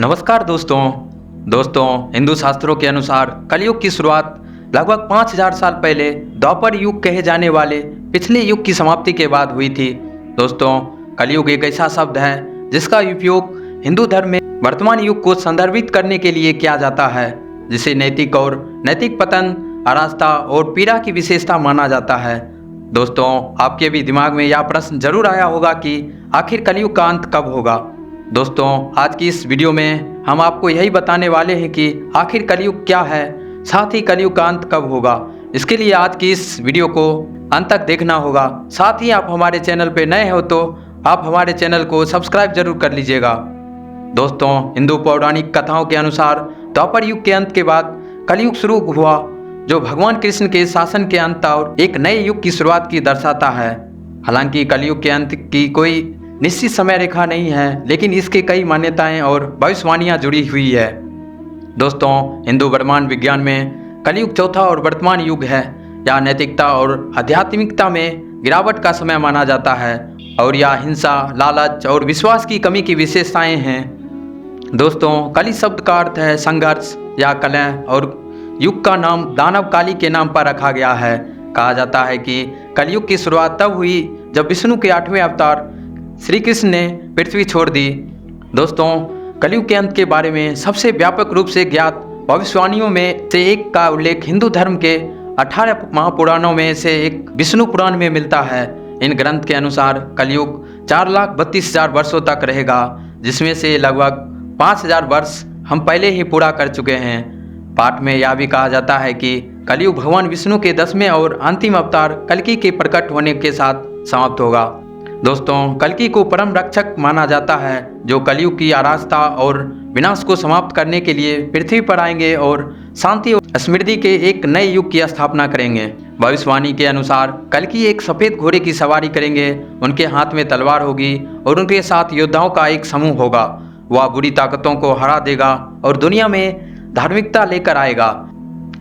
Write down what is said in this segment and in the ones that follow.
नमस्कार दोस्तों हिंदू शास्त्रों के अनुसार कलयुग की शुरुआत लगभग 5000 साल पहले द्वापर युग कहे जाने वाले पिछले युग की समाप्ति के बाद हुई थी। दोस्तों, कलयुग एक ऐसा शब्द है जिसका उपयोग हिंदू धर्म में वर्तमान युग को संदर्भित करने के लिए किया जाता है, जिसे नैतिक पतन, अराजकता और पीड़ा की विशेषता माना जाता है। दोस्तों, आपके भी दिमाग में यह प्रश्न जरूर आया होगा कि आखिर कलयुग का अंत कब होगा। दोस्तों, आज की इस वीडियो में हम आपको यही बताने वाले हैं कि आखिर कलयुग क्या है, साथ ही कलयुग का अंत कब होगा। इसके लिए आज की इस वीडियो को अंत तक देखना होगा। साथ ही आप हमारे चैनल पर नए हो तो आप हमारे चैनल को सब्सक्राइब जरूर कर लीजिएगा। दोस्तों, हिंदू पौराणिक कथाओं के अनुसार द्वापर युग के अंत के बाद कलयुग शुरू हुआ, जो भगवान कृष्ण के शासन के अंत और एक नए युग की शुरुआत की दर्शाता है। हालांकि कलयुग के अंत की कोई निश्चित समय रेखा नहीं है, लेकिन इसके कई मान्यताएं और भविष्यवाणियां जुड़ी हुई है। दोस्तों, हिंदू ब्रह्मांड विज्ञान में कलयुग चौथा और वर्तमान युग है। यह नैतिकता और आध्यात्मिकता में गिरावट का समय माना जाता है और यह हिंसा, लालच और विश्वास की कमी की विशेषताएं हैं। दोस्तों, कली शब्द का अर्थ है संघर्ष या कलह, और युग का नाम दानव काली के नाम पर रखा गया है। कहा जाता है कि कलयुग की शुरुआत तब हुई जब विष्णु के 8वें अवतार श्री कृष्ण ने पृथ्वी छोड़ दी। दोस्तों, कलयुग के अंत के बारे में सबसे व्यापक रूप से ज्ञात भविष्यवाणियों में से एक का उल्लेख हिंदू धर्म के 18 महापुराणों में से एक विष्णु पुराण में मिलता है। इन ग्रंथ के अनुसार कलयुग 4,32,000 वर्षों तक रहेगा, जिसमें से लगभग 5,000 वर्ष हम पहले ही पूरा कर चुके हैं। पाठ में यह भी कहा जाता है कि कलयुग भगवान विष्णु के 10वें और अंतिम अवतार कल्कि के प्रकट होने के साथ समाप्त होगा। दोस्तों, कल्कि को परम रक्षक माना जाता है, जो कलयुग की अराजकता और विनाश को समाप्त करने के लिए पृथ्वी पर आएंगे और शांति और समृद्धि के एक नए युग की स्थापना करेंगे। भविष्यवाणी के अनुसार कल्कि एक सफेद घोड़े की सवारी करेंगे, उनके हाथ में तलवार होगी और उनके साथ योद्धाओं का एक समूह होगा। वह बुरी ताकतों को हरा देगा और दुनिया में धार्मिकता लेकर आएगा।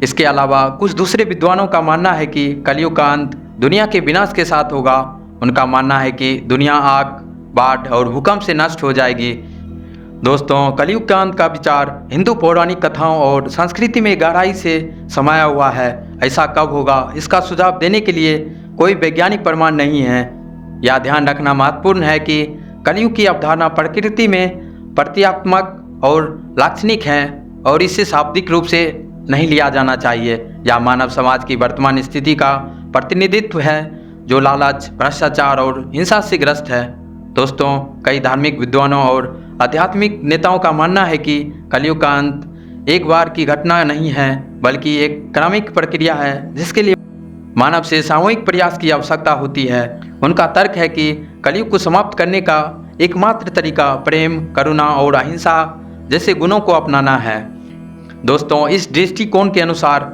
इसके अलावा कुछ दूसरे विद्वानों का मानना है कि कलयुग का अंत दुनिया के विनाश के साथ होगा। उनका मानना है कि दुनिया आग, बाढ़ और भूकंप से नष्ट हो जाएगी। दोस्तों, कलयुग का अंत का विचार हिंदू पौराणिक कथाओं और संस्कृति में गहराई से समाया हुआ है। ऐसा कब होगा, इसका सुझाव देने के लिए कोई वैज्ञानिक प्रमाण नहीं है। यह ध्यान रखना महत्वपूर्ण है कि कलयुग की अवधारणा प्रकृति में प्रतीकात्मक और लाक्षणिक है और इसे शाब्दिक रूप से नहीं लिया जाना चाहिए। यह मानव समाज की वर्तमान स्थिति का प्रतिनिधित्व है, जो लालच, भ्रष्टाचार और हिंसा से ग्रस्त है। दोस्तों, कई धार्मिक विद्वानों और आध्यात्मिक नेताओं का मानना है कि कलयुग का अंत एक बार की घटना नहीं है, बल्कि एक क्रमिक प्रक्रिया है, जिसके लिए मानव से सामूहिक प्रयास की आवश्यकता होती है। उनका तर्क है कि कलयुग को समाप्त करने का एकमात्र तरीका प्रेम, करुणा और अहिंसा जैसे गुणों को अपनाना है। दोस्तों, इस दृष्टिकोण के अनुसार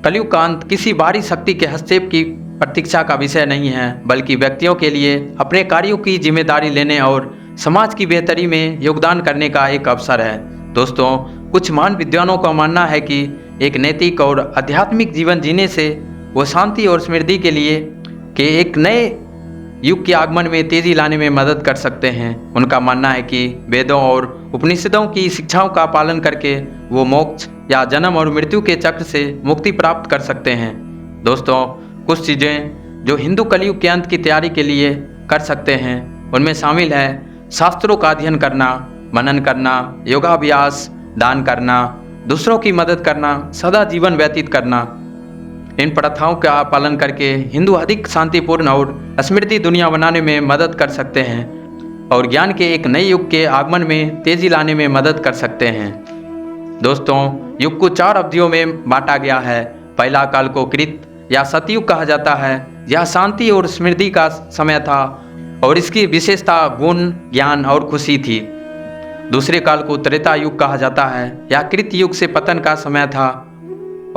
कलयुग का अंत किसी बाहरी शक्ति के हस्तक्षेप की प्रतीक्षा का विषय नहीं है, बल्कि व्यक्तियों के लिए अपने कार्यों की जिम्मेदारी लेने और समाज की बेहतरी में योगदान करने का एक अवसर है। दोस्तों, कुछ महान विद्वानों का मानना है कि एक नैतिक और आध्यात्मिक जीवन जीने से वो शांति और समृद्धि के लिए एक नए युग के आगमन में तेजी लाने में मदद कर सकते हैं। उनका मानना है कि वेदों और उपनिषदों की शिक्षाओं का पालन करके वो मोक्ष या जन्म और मृत्यु के चक्र से मुक्ति प्राप्त कर सकते हैं। दोस्तों, कुछ चीज़ें जो हिंदू कलयुग के अंत की तैयारी के लिए कर सकते हैं, उनमें शामिल है शास्त्रों का अध्ययन करना, मनन करना, योगाभ्यास, दान करना, दूसरों की मदद करना, सदा जीवन व्यतीत करना। इन प्रथाओं का पालन करके हिंदू अधिक शांतिपूर्ण और समृद्धि दुनिया बनाने में मदद कर सकते हैं और ज्ञान के एक नए युग के आगमन में तेजी लाने में मदद कर सकते हैं। दोस्तों, युग को 4 अवधियों में बांटा गया है। पहला काल को कृत या सतयुग कहा जाता है। यह शांति और समृद्धि का समय था और इसकी विशेषता गुण, ज्ञान और खुशी थी। दूसरे काल को त्रेता युग कहा जाता है। यह कृत युग से पतन का समय था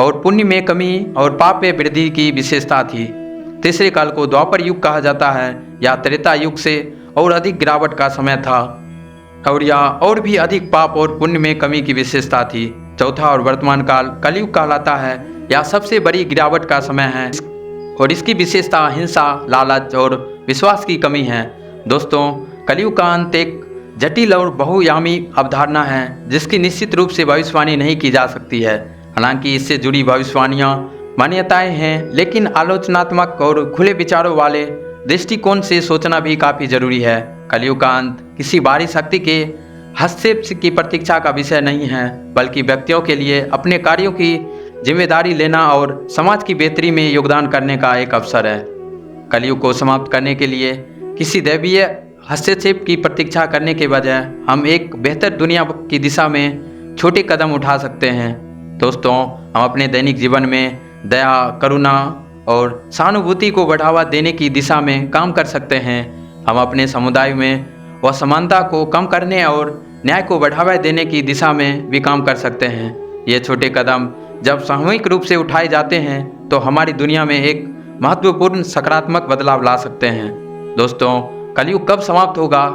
और पुण्य में कमी और पाप में वृद्धि की विशेषता थी। तीसरे काल को द्वापर युग कहा जाता है। यह त्रेता युग से और अधिक गिरावट का समय था और यह और भी अधिक पाप और पुण्य में कमी की विशेषता थी। चौथा और वर्तमान काल कलयुग कहलाता है। यह सबसे बड़ी गिरावट का समय है और इसकी विशेषता हिंसा, लालच और विश्वास की कमी है। दोस्तों, कलयुग का अंत एक जटिल और बहुआयामी अवधारणा है जिसकी निश्चित रूप से भविष्यवाणी नहीं की जा सकती है। हालांकि इससे जुड़ी भविष्यवाणियाँ मान्यताएं हैं, लेकिन आलोचनात्मक और खुले विचारों वाले दृष्टिकोण से सोचना भी काफ़ी जरूरी है। कलयुग का अंत किसी बाहरी शक्ति के हस्तक्षेप की प्रतीक्षा का विषय नहीं है, बल्कि व्यक्तियों के लिए अपने कार्यों की जिम्मेदारी लेना और समाज की बेहतरी में योगदान करने का एक अवसर है। कलयुग को समाप्त करने के लिए किसी दैवीय हस्तक्षेप की प्रतीक्षा करने के बजाय हम एक बेहतर दुनिया की दिशा में छोटे कदम उठा सकते हैं। दोस्तों, हम अपने दैनिक जीवन में दया, करुणा और सहानुभूति को बढ़ावा देने की दिशा में काम कर सकते हैं। हम अपने समुदाय में असमानता को कम करने और न्याय को बढ़ावा देने की दिशा में भी काम कर सकते हैं। ये छोटे कदम जब सामूहिक रूप से उठाए जाते हैं तो हमारी दुनिया में एक महत्वपूर्ण सकारात्मक बदलाव ला सकते हैं। दोस्तों, कलयुग कब समाप्त होगा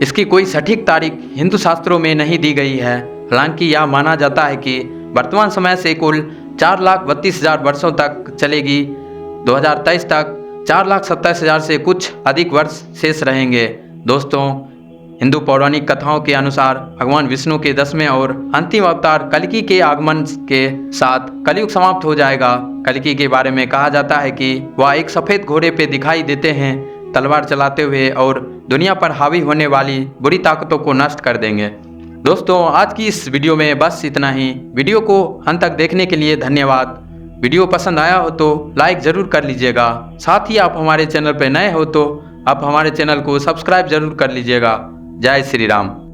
इसकी कोई सटीक तारीख हिंदू शास्त्रों में नहीं दी गई है। हालांकि यह माना जाता है कि वर्तमान समय से कुल 4,32,000 वर्षों तक चलेगी। 2023 तक 4,27,000 से कुछ अधिक वर्ष शेष रहेंगे। दोस्तों, हिंदू पौराणिक कथाओं के अनुसार भगवान विष्णु के 10वें और अंतिम अवतार कल्कि के आगमन के साथ कलयुग समाप्त हो जाएगा। कल्कि के बारे में कहा जाता है कि वह एक सफ़ेद घोड़े पे दिखाई देते हैं, तलवार चलाते हुए, और दुनिया पर हावी होने वाली बुरी ताकतों को नष्ट कर देंगे। दोस्तों, आज की इस वीडियो में बस इतना ही। वीडियो को अंत तक देखने के लिए धन्यवाद। वीडियो पसंद आया हो तो लाइक ज़रूर कर लीजिएगा। साथ ही आप हमारे चैनल पर नए हो तो आप हमारे चैनल को सब्सक्राइब जरूर कर लीजिएगा। जय श्री राम।